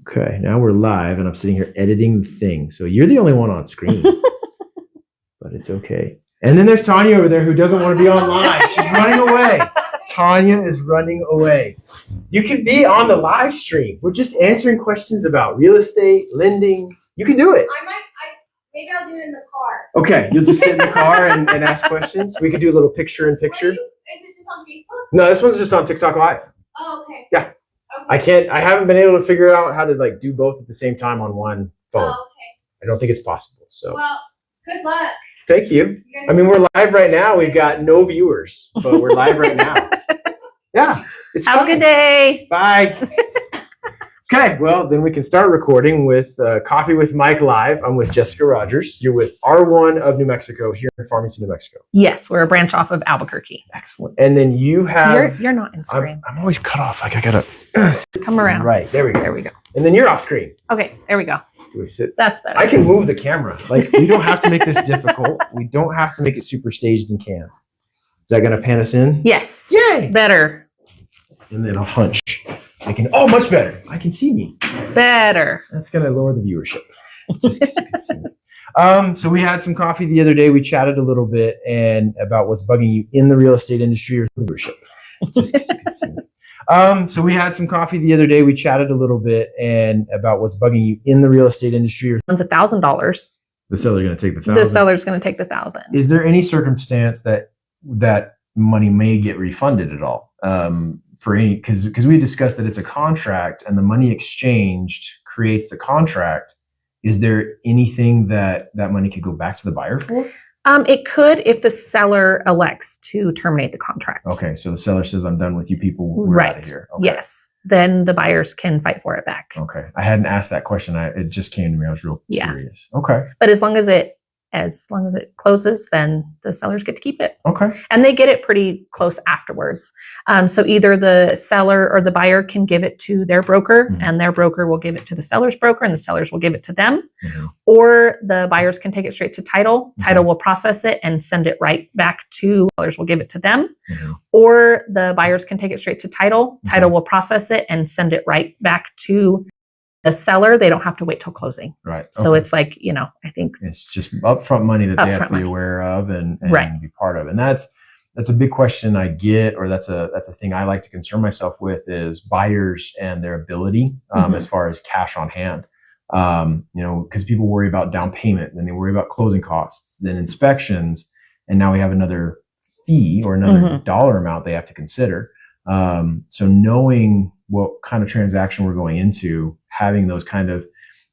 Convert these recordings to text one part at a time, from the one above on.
Okay, now we're live and I'm sitting here editing the thing. So you're the only one on screen, but it's okay. And then there's Tanya over there who doesn't want to be on live. She's running away. Tanya is running away. You can be on the live stream. We're just answering questions about real estate, lending. You can do it. Maybe I'll do it in the car. Okay, you'll just sit in the car and ask questions. We could do a little picture in picture. Is it just on Facebook? No, this one's just on TikTok Live. Oh, okay. Yeah. Okay. I haven't been able to figure out how to like do both at the same time on one phone. Oh, okay. I don't think it's possible. So Well, good luck. thank you. I mean, we're live right now. We've got no viewers, but we're live right now. Yeah, it's Have fine. a good day. Bye. Okay, well, then we can start recording with Coffee with Mike Live. I'm with Jessica Rogers. You're with R1 of New Mexico here in Farmington, New Mexico. Yes, we're a branch off of Albuquerque. Excellent. And then you have... You're not in screen. I'm always cut off. Like I gotta... Come around. Right, there we go. There we go. And then you're off screen. Okay, there we go. Do we sit? That's better. I can move the camera. Like, we don't have to make this difficult. We don't have to make it super staged and canned. Is that going to pan us in? Yes. Yay! Better. And then a hunch. Oh, much better. I can see me. Better. That's going to lower the viewership. Just 'cause you can see me. So we had some coffee the other day. We chatted a little bit and about what's bugging you in the real estate industry or the viewership. Just 'cause you can see me. So we had some coffee the other day. We chatted a little bit and about what's bugging you in the real estate industry. Or One's $1,000. the seller's going to take the $1,000. The seller's going to take the $1,000. Is there any circumstance that money may get refunded at all? For any, because we discussed that it's a contract and the money exchanged creates the contract. Is there anything that money could go back to the buyer for? It could if the seller elects to terminate the contract. Okay, so the seller says, "I'm done with you people. We're out of here." Okay. Yes. Then the buyers can fight for it back. Okay, I hadn't asked that question. It just came to me. I was real curious. Okay. But as long as it closes, then the sellers get to keep it. Okay. And they get it pretty close afterwards. So either the seller or the buyer can give it to their broker, and their broker will give it to the seller's broker, and the sellers will give it to them. Or the buyers can take it straight to title. Title will process it and send it right back to sellers will give it to them. Or the buyers can take it straight to title. Title will process it and send it right back to the seller. They don't have to wait till closing. Right. So it's like, I think it's just upfront money that they have to be aware of and be part of. And that's a big question I get, or that's a thing I like to concern myself with, is buyers and their ability as far as cash on hand. Because people worry about down payment, then they worry about closing costs, then inspections, and now we have another fee or another dollar amount they have to consider. So knowing what kind of transaction we're going into, having those kind of,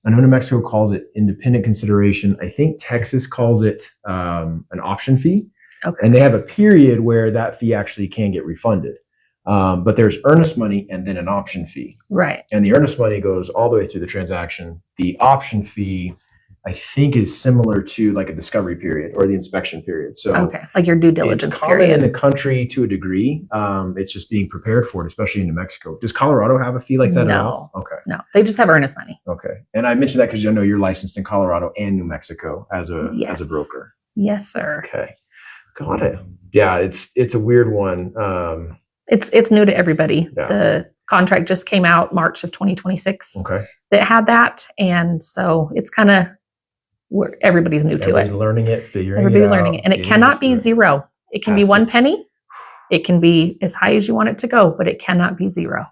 I know New Mexico calls it independent consideration. I think Texas calls it an option fee. Okay. And they have a period where that fee actually can get refunded. But there's earnest money and then an option fee. Right. And the earnest money goes all the way through the transaction. The option fee, I think, is similar to like a discovery period or the inspection period. So like your due diligence it's common period. in the country to a degree. It's just being prepared for it, especially in New Mexico. Does Colorado have a fee like that at all? Okay. No, they just have earnest money. Okay. And I mentioned that because I know you're licensed in Colorado and New Mexico as a broker. Yes, sir. Okay. Got it. Yeah, it's a weird one. It's new to everybody. Yeah. The contract just came out March of 2026. Okay. That had that, and so it's kind of everybody's new to it. Everybody's learning it, figuring Everybody's it out. learning it, and it cannot be zero. It can be 1 penny. It can be as high as you want it to go, but it cannot be zero.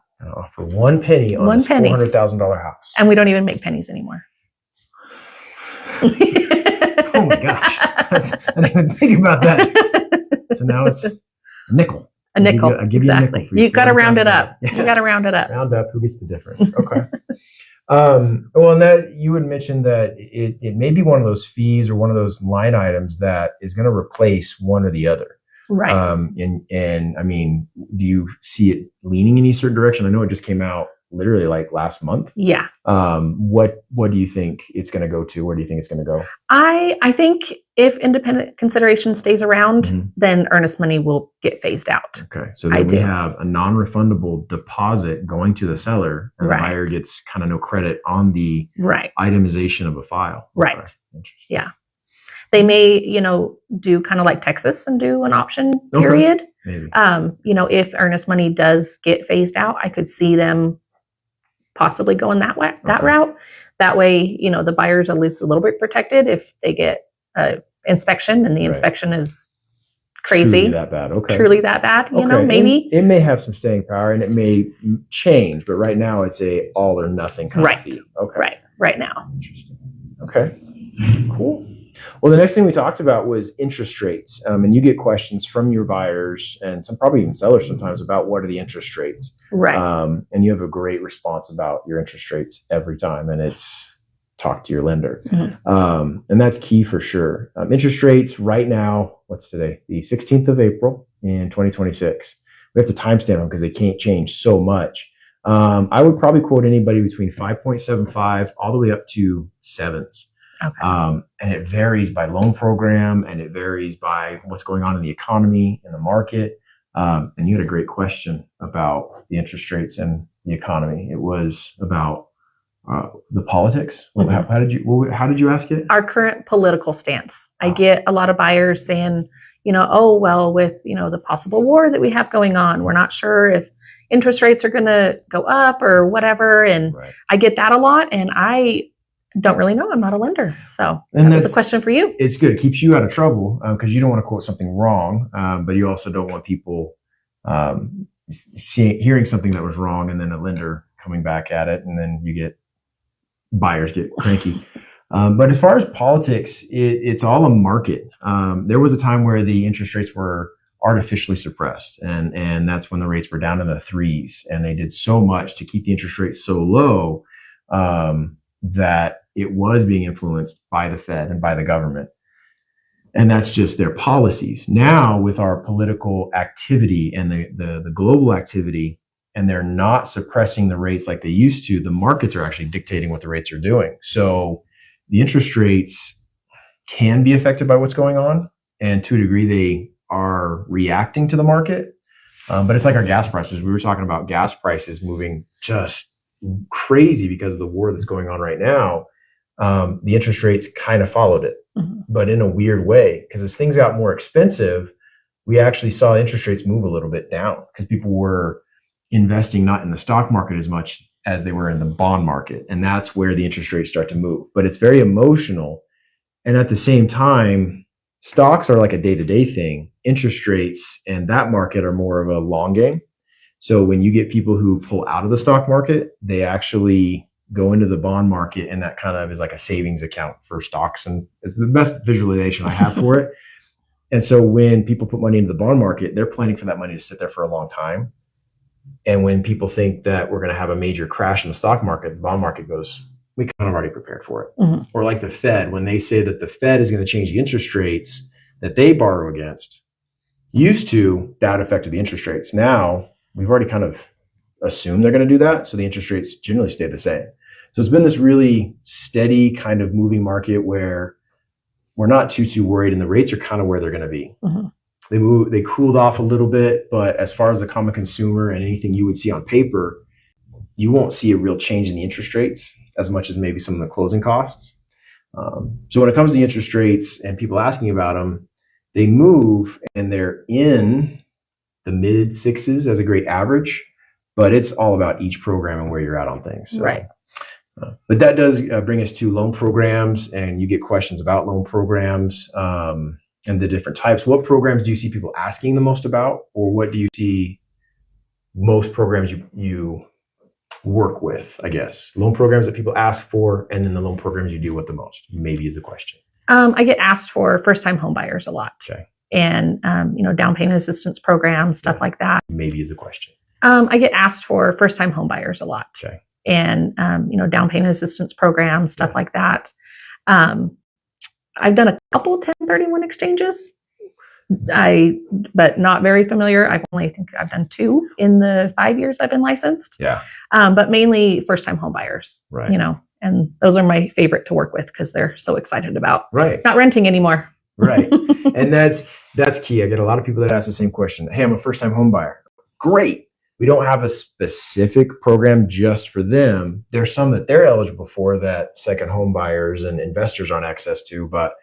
For 1 penny on this $400,000 house, and we don't even make pennies anymore. Oh my gosh! I didn't even think about that. So now it's a nickel. A nickel. I give you a nickel for You've got to round it up. Yes. You got to round it up. Round up. Who gets the difference? Okay. Well, and that you had mentioned that it may be one of those fees or one of those line items that is going to replace one or the other. Right. And I mean, do you see it leaning in any certain direction? I know it just came out literally like last month. Yeah. What do you think it's going to go to? Where do you think it's going to go? I think if independent consideration stays around, then earnest money will get phased out. Okay. So then we have a non-refundable deposit going to the seller, and the buyer gets kind of no credit on the itemization of a file. Right. Okay. Interesting. Yeah. They may, do kind of like Texas and do an option period. Maybe. If earnest money does get phased out, I could see them possibly going that route. That way, the buyer's at least a little bit protected if they get an inspection and the inspection is crazy. Truly that bad. Okay. Truly that bad, maybe. And it may have some staying power and it may change, but right now it's a all or nothing kind of fee. Okay. Right now. Interesting. Okay. Cool. Well, the next thing we talked about was interest rates. And you get questions from your buyers and probably even sellers sometimes about what are the interest rates. Right. And you have a great response about your interest rates every time. And it's talk to your lender. Mm-hmm. And that's key for sure. Interest rates right now, what's today? The 16th of April in 2026. We have to timestamp them because they can't change so much. I would probably quote anybody between 5.75 all the way up to 7s. Okay. And it varies by loan program and it varies by what's going on in the economy, in the market. And you had a great question about the interest rates and the economy. It was about the politics. Mm-hmm. How did you ask it? Our current political stance. I get a lot of buyers saying, oh, well, with, the possible war that we have going on, we're not sure if interest rates are going to go up or whatever. And I get that a lot. And I don't really know. I'm not a lender. So that's a question for you. It's good. It keeps you out of trouble because you don't want to quote something wrong, but you also don't want people hearing something that was wrong and then a lender coming back at it, and then buyers get cranky. But as far as politics, it's all a market. There was a time where the interest rates were artificially suppressed, and that's when the rates were down in the 3s, and they did so much to keep the interest rates so low that it was being influenced by the Fed and by the government. And that's just their policies. Now, with our political activity and the global activity, and they're not suppressing the rates like they used to, the markets are actually dictating what the rates are doing. So the interest rates can be affected by what's going on. And to a degree, they are reacting to the market. But it's like our gas prices. We were talking about gas prices moving just crazy because of the war that's going on right now. The interest rates kind of followed it, but in a weird way, because as things got more expensive, we actually saw interest rates move a little bit down because people were investing not in the stock market as much as they were in the bond market. And that's where the interest rates start to move. But it's very emotional. And at the same time, stocks are like a day-to-day thing. Interest rates and that market are more of a long game. So when you get people who pull out of the stock market, they actually go into the bond market, and that kind of is like a savings account for stocks. And it's the best visualization I have for it. And so when people put money into the bond market, they're planning for that money to sit there for a long time. And when people think that we're going to have a major crash in the stock market, the bond market goes, we kind of already prepared for it. Mm-hmm. Or like the Fed, when they say that the Fed is going to change the interest rates that they borrow against, used to, that affected the interest rates. Now, we've already kind of assumed they're going to do that. So the interest rates generally stay the same. So it's been this really steady kind of moving market where we're not too worried, and the rates are kind of where they're going to be. Mm-hmm. They cooled off a little bit, but as far as the common consumer and anything you would see on paper, you won't see a real change in the interest rates as much as maybe some of the closing costs. So when it comes to the interest rates and people asking about them, they move and they're in the mid 6s as a great average, but it's all about each program and where you're at on things. So, right. But that does bring us to loan programs, and you get questions about loan programs and the different types. What programs do you see people asking the most about, or what do you see most programs you work with, I guess? Loan programs that people ask for, and then the loan programs you deal with the most, maybe is the question. I get asked for first-time home buyers a lot. Okay. And, down payment assistance programs, stuff like that. Maybe is the question. I get asked for first-time home buyers a lot. Okay. And, down payment assistance programs, stuff like that. I've done a couple 1031 exchanges, but not very familiar. I think I've done 2 in the 5 years I've been licensed. Yeah. But mainly first-time home buyers, right. And those are my favorite to work with because they're so excited about right. not renting anymore. Right. And that's key. I get a lot of people that ask the same question. Hey, I'm a first-time home buyer. Great. We don't have a specific program just for them. There's some that they're eligible for that second home buyers and investors aren't access to, but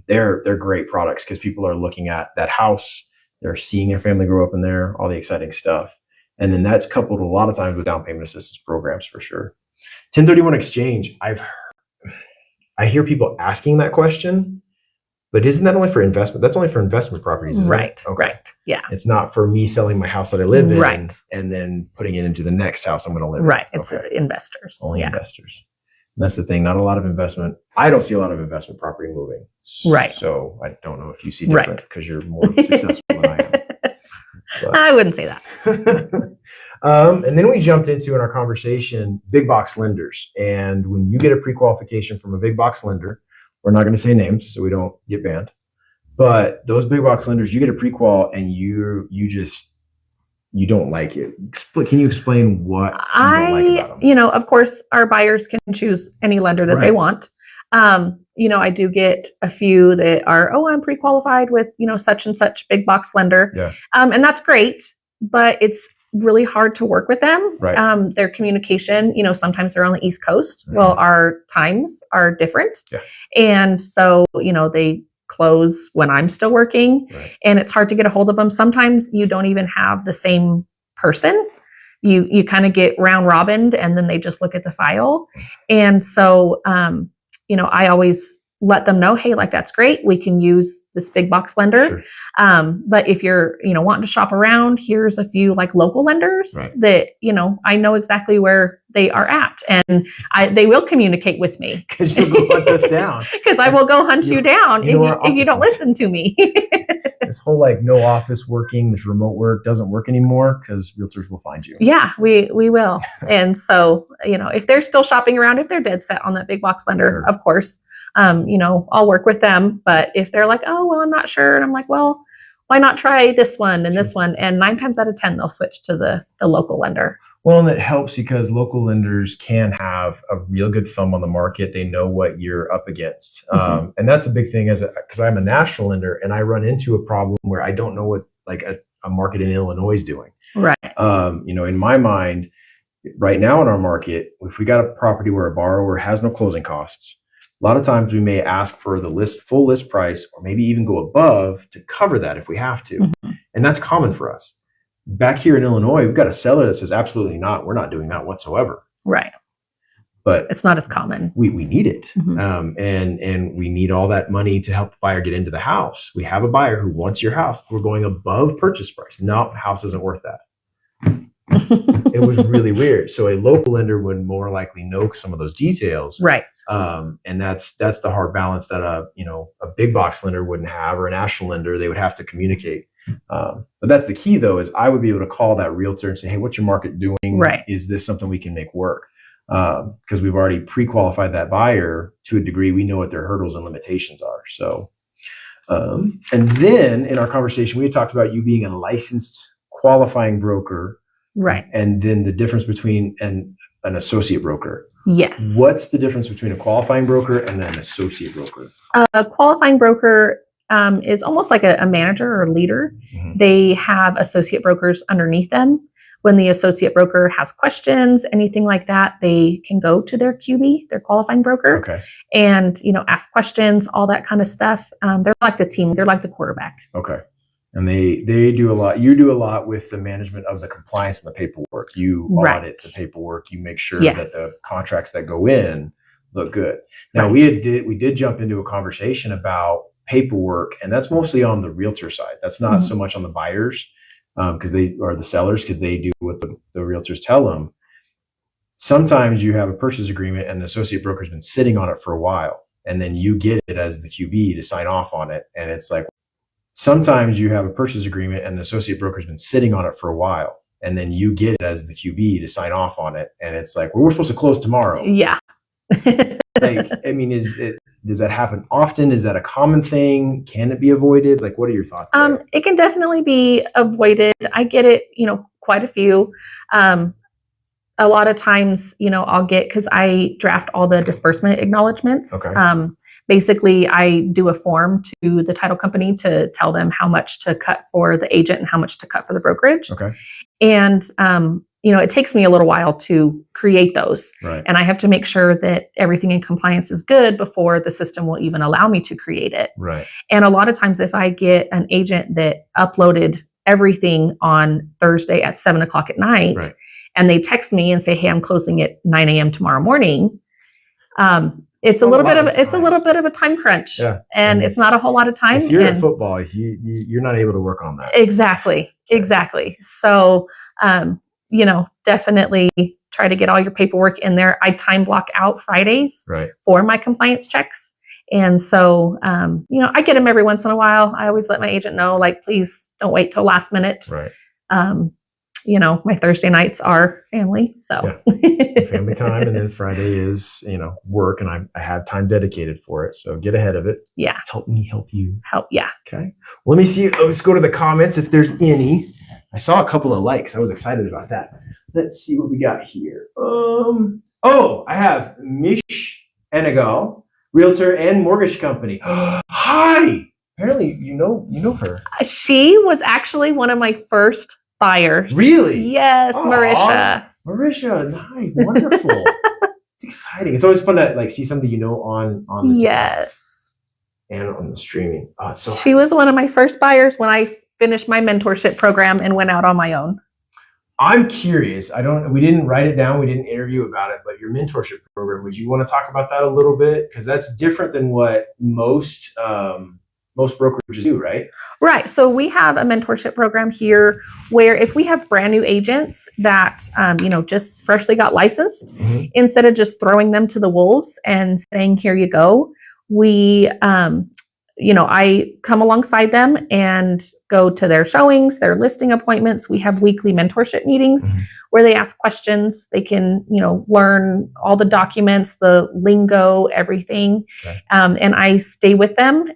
they're great products because people are looking at that house. They're seeing their family grow up in there, all the exciting stuff. And then that's coupled a lot of times with down payment assistance programs for sure. 1031 exchange, I hear people asking that question, but isn't that only for investment? That's only for investment properties, isn't Right. it? Okay. Right. Yeah. It's not for me selling my house that I live in Right. and then putting it into the next house I'm going to live in. Right. It's investors. Only investors. And that's the thing. Not a lot of investment. I don't see a lot of investment property moving. Right. So I don't know if you see different because you're more successful than I am. But. I wouldn't say that. And then we jumped into in our conversation, big box lenders. And when you get a pre-qualification from a big box lender, we're not going to say names so we don't get banned. But those big box lenders, you get a pre-qual and you don't like it. Can you explain what you don't like about them? Of course, our buyers can choose any lender that they want. I do get a few that are, I'm pre-qualified with, such and such big box lender. Yeah. And that's great, but it's really hard to work with them. Right. Their communication, sometimes they're on the East Coast. Mm-hmm. Well, our times are different. Yeah. And so, they close when I'm still working, and it's hard to get a hold of them. Sometimes you don't even have the same person. You kind of get round robined, and then they just look at the file. And so, I always let them know, hey, that's great. We can use this big box lender. Sure. But if you're, wanting to shop around, here's a few local lenders that, I know exactly where they are at, and they will communicate with me. Because you'll go hunt us down. Because I will go hunt you down if you don't listen to me. This whole no office working, this remote work doesn't work anymore because realtors will find you. Yeah, we will. And so, if they're still shopping around, if they're dead set on that big box lender, of course, I'll work with them. But if they're like, oh, well, I'm not sure. And I'm like, well, why not try this one and this one? And 9 times out of 10, they'll switch to the local lender. Well, and it helps because local lenders can have a real good thumb on the market. They know what you're up against. Mm-hmm. And that's a big thing because I'm a national lender and I run into a problem where I don't know what a market in Illinois is doing. Right. In my mind, right now in our market, if we got a property where a borrower has no closing costs, a lot of times we may ask for the full list price, or maybe even go above to cover that if we have to. Mm-hmm. And that's common for us. Back here in Illinois, we've got a seller that says, absolutely not. We're not doing that whatsoever. Right. But it's not as common. We need it. Mm-hmm. And we need all that money to help the buyer get into the house. We have a buyer who wants your house. We're going above purchase price. No, house isn't worth that. It was really weird. So a local lender would more likely know some of those details. Right. And that's the hard balance that a big box lender wouldn't have, or a national lender. They would have to communicate. But that's the key though, is I would be able to call that realtor and say, hey, what's your market doing? Right. Is this something we can make work? Because we've already pre-qualified that buyer to a degree. We know what their hurdles and limitations are. So, and then in our conversation, we had talked about you being a licensed qualifying broker. Right. And then the difference between an associate broker. Yes. What's the difference between a qualifying broker and an associate broker? A qualifying broker is almost like a manager or leader. Mm-hmm. They have associate brokers underneath them. When the associate broker has questions, anything like that, they can go to their QB, their qualifying broker, and ask questions, all that kind of stuff. They're like the team. They're like the quarterback. Okay. And they do a lot. You do a lot with the management of the compliance and the paperwork. You audit the paperwork. You make sure that the contracts that go in look good. Now we did jump into a conversation about paperwork, and that's mostly on the realtor side. That's not so much on the buyers because they are the sellers, because they do what the realtors tell them. Sometimes you have a purchase agreement and the associate broker's been sitting on it for a while, and then you get it as the QB to sign off on it, and it's like. Sometimes you have a purchase agreement and the associate broker's been sitting on it for a while, and then you get it as the QB to sign off on it, and it's like, well, we're supposed to close tomorrow. Yeah. Does that happen often? Is that a common thing? Can it be avoided? What are your thoughts there? It can definitely be avoided. I get it, quite a few. A lot of times, I'll get, because I draft all the disbursement acknowledgments. Okay. Basically, I do a form to the title company to tell them how much to cut for the agent and how much to cut for the brokerage. Okay. And, it takes me a little while to create those. Right. And I have to make sure that everything in compliance is good before the system will even allow me to create it. Right. And a lot of times if I get an agent that uploaded everything on Thursday at 7:00 at night. Right. And they text me and say, hey, I'm closing at 9 a.m. tomorrow morning. It's a little bit of a time crunch, and it's not a whole lot of time. If you're at football, you're not able to work on that. Exactly. So, definitely try to get all your paperwork in there. I time block out Fridays for my compliance checks. And so, I get them every once in a while. I always let my agent know, like, please don't wait till last minute. Right. My Thursday nights are family. So family time. And then Friday is, work, and I have time dedicated for it. So get ahead of it. Yeah. Help me help you. Yeah. Okay. Well, let me see. Let's go to the comments if there's any. I saw a couple of likes. I was excited about that. Let's see what we got here. I have Mish Enegal, realtor and mortgage company. Hi. Apparently, you know her. She was actually one of my first buyers. Really? Yes, Marisha. Marisha, nice, wonderful. It's exciting. It's always fun to see somebody on the yes, and on the streaming. So she was one of my first buyers when I finished my mentorship program and went out on my own. I'm curious. We didn't write it down. We didn't interview about it, but your mentorship program, would you want to talk about that a little bit? Because that's different than what most brokerages do, right? Right. So we have a mentorship program here where if we have brand new agents that, just freshly got licensed, instead of just throwing them to the wolves and saying, here you go, we, I come alongside them and go to their showings, their listing appointments. We have weekly mentorship meetings where they ask questions. They can, learn all the documents, the lingo, everything. Okay. And I stay with them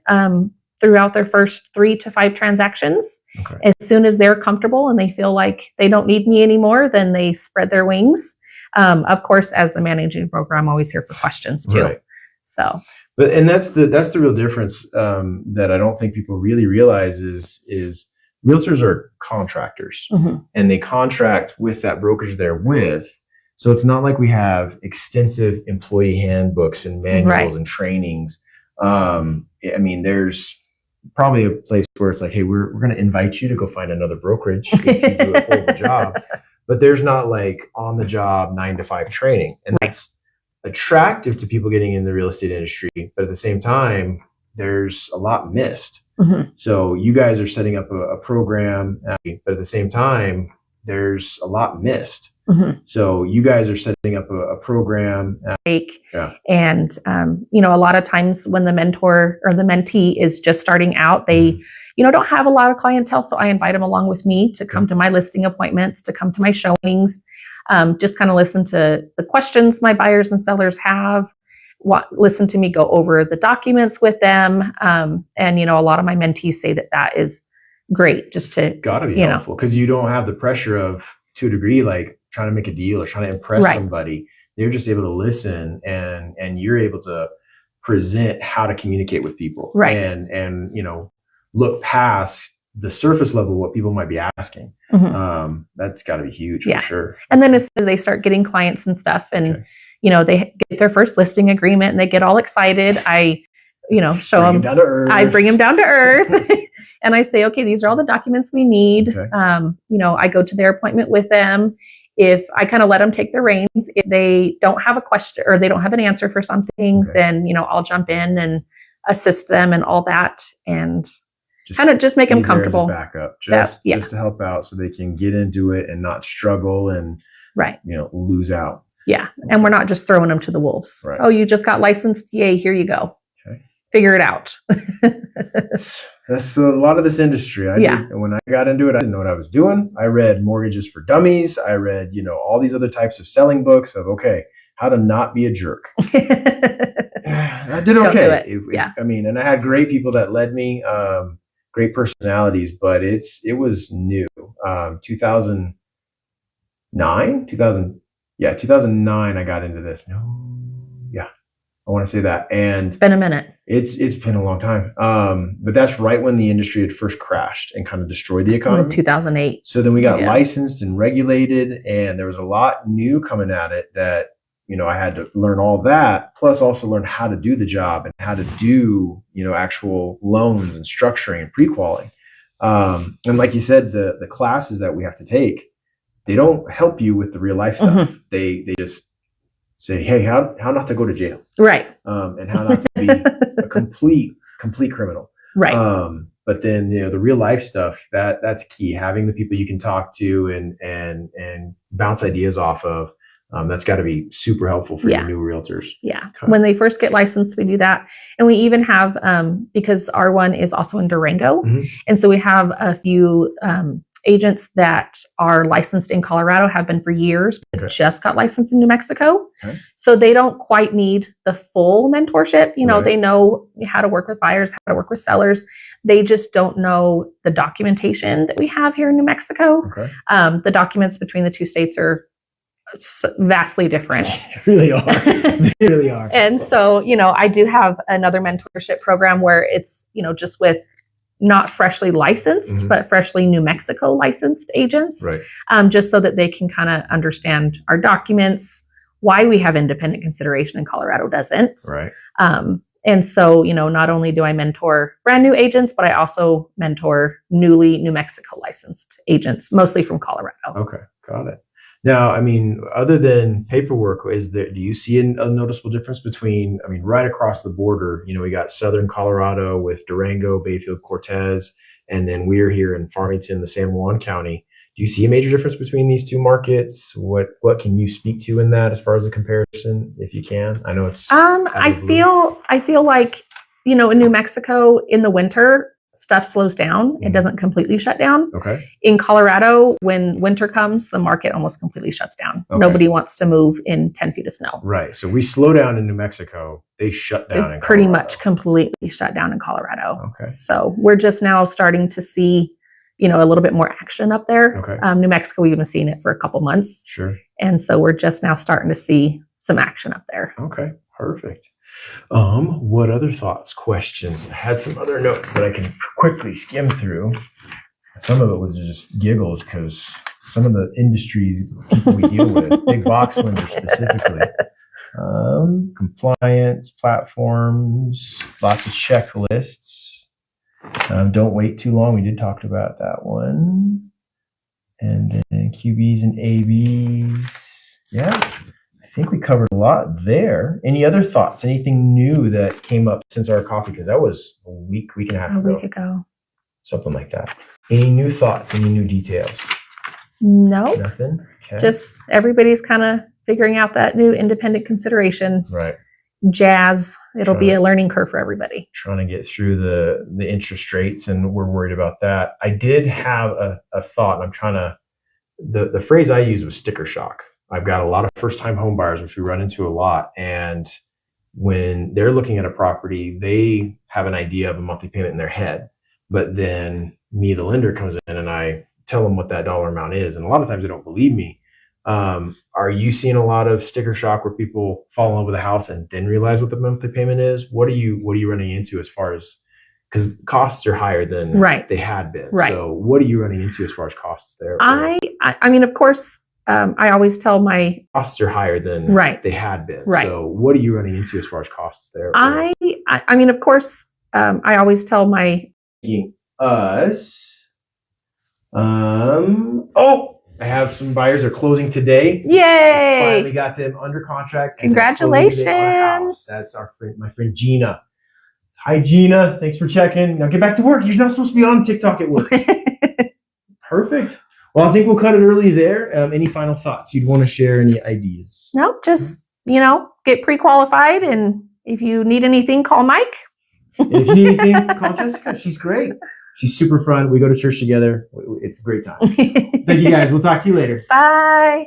throughout their first 3 to 5 transactions. Okay. As soon as they're comfortable and they feel like they don't need me anymore, then they spread their wings. Of course, as the managing broker, I'm always here for questions too. Right. So, and that's the real difference that I don't think people really realize is realtors are contractors, and they contract with that brokerage they're with. So it's not like we have extensive employee handbooks and manuals and trainings. There's probably a place where it's like, hey, we're going to invite you to go find another brokerage if you do a horrible job. But there's not like on the job 9 to 5 training. And that's attractive to people getting in the real estate industry. But at the same time, there's a lot missed. So you guys are setting up a program, but at the same time, there's a lot missed. So you guys are setting up a program. And, a lot of times when the mentor or the mentee is just starting out, they, don't have a lot of clientele. So I invite them along with me to come to my listing appointments, to come to my showings, just kind of listen to the questions my buyers and sellers have, listen to me go over the documents with them. And, a lot of my mentees say that is great just to. Gotta be helpful because you don't have the pressure of, to a degree, like trying to make a deal or trying to impress somebody. They're just able to listen and you're able to present how to communicate with people and look past the surface level of what people might be asking. That's got to be huge for sure. And then as soon as they start getting clients and stuff and they get their first listing agreement and they get all excited, I show them, I bring them down to earth and I say, okay, these are all the documents we need. I go to their appointment with them. If I kind of let them take the reins, if they don't have a question or they don't have an answer for something, then, I'll jump in and assist them and all that. And kind of just make them comfortable. Backup, just to help out so they can get into it and not struggle and, lose out. Yeah. And we're not just throwing them to the wolves. Right. Oh, you just got licensed. Yay. Here you go. Okay. Figure it out. That's a lot of this industry. When I got into it, I didn't know what I was doing. I read Mortgages for Dummies. I read, all these other types of selling books of, how to not be a jerk. I did okay. And I had great people that led me, great personalities, but it was new. 2009, I got into this. I want to say that. And it's been a minute. It's been a long time. But that's right when the industry had first crashed and kind of destroyed the economy. 2008. So then we got licensed and regulated, and there was a lot new coming at it that, I had to learn all that, plus also learn how to do the job and how to do, actual loans and structuring and pre-qualing. And like you said, the classes that we have to take, they don't help you with the real life stuff. They just say, hey, how not to go to jail, right? And how not to be a complete criminal, right? But then the real life stuff, that's key. Having the people you can talk to and bounce ideas off of. That's got to be super helpful for your new realtors. Yeah. Okay. When they first get licensed, we do that. And we even have, because our one is also in Durango. And so we have a few agents that are licensed in Colorado, have been for years, but just got licensed in New Mexico. So they don't quite need the full mentorship. They know how to work with buyers, how to work with sellers. They just don't know the documentation that we have here in New Mexico. The documents between the two states are vastly different. They really are. They really are. And so, I do have another mentorship program where it's, just with not freshly licensed, but freshly New Mexico licensed agents, just so that they can kind of understand our documents, why we have independent consideration and Colorado doesn't. And so, not only do I mentor brand new agents, but I also mentor newly New Mexico licensed agents, mostly from Colorado. Okay, got it. Now, other than paperwork, do you see a noticeable difference between, right across the border, we got Southern Colorado with Durango, Bayfield, Cortez, and then we're here in Farmington, the San Juan County. Do you see a major difference between these two markets? What can you speak to in that as far as the comparison, if you can? I know it's I feel like, in New Mexico in the winter, stuff slows down. It doesn't completely shut down. In Colorado, when winter comes, the market almost completely shuts down. Nobody wants to move in 10 feet of snow. So we slow down in New Mexico. They shut down in Colorado. Pretty much completely shut down in Colorado. So we're just now starting to see, a little bit more action up there. New Mexico, we've been seeing it for a couple months. And so we're just now starting to see some action up there. Okay, perfect. What other thoughts, questions? I had some other notes that I can quickly skim through. Some of it was just giggles because some of the industries people we deal with, big box lenders specifically, compliance platforms, lots of checklists. Don't wait too long. We did talk about that one. And then QBs and ABs. Yeah. I think we covered a lot there. Any other thoughts? Anything new that came up since our coffee? Because that was a week and a half ago. A week ago. Something like that. Any new thoughts? Any new details? No. Nothing? Okay. Just everybody's kind of figuring out that new independent consideration. Jazz. It'll be a learning curve for everybody. Trying to get through the interest rates, and we're worried about that. I did have a thought. I'm trying to, the phrase I used was sticker shock. I've got a lot of first-time home buyers, which we run into a lot. And when they're looking at a property, they have an idea of a monthly payment in their head. But then me, the lender, comes in and I tell them what that dollar amount is. And a lot of times they don't believe me. Are you seeing a lot of sticker shock where people fall in love with a house and then realize what the monthly payment is? What are you running into as far as, because costs are higher than they had been. So what are you running into as far as costs there? I mean, of course, I always tell my costs are higher than they had been. So what are you running into as far as costs there? I mean, of course, I always tell my us. I have some buyers are closing today. Yay! Finally got them under contract. Congratulations! That's my friend Gina. Hi, Gina. Thanks for checking. Now get back to work. You're not supposed to be on TikTok at work. Perfect. Well, I think we'll cut it early there. Any final thoughts you'd want to share? Any ideas? No, just, get pre-qualified. And if you need anything, call Mike. If you need anything, call Jessica. She's great. She's super fun. We go to church together. It's a great time. Thank you, guys. We'll talk to you later. Bye.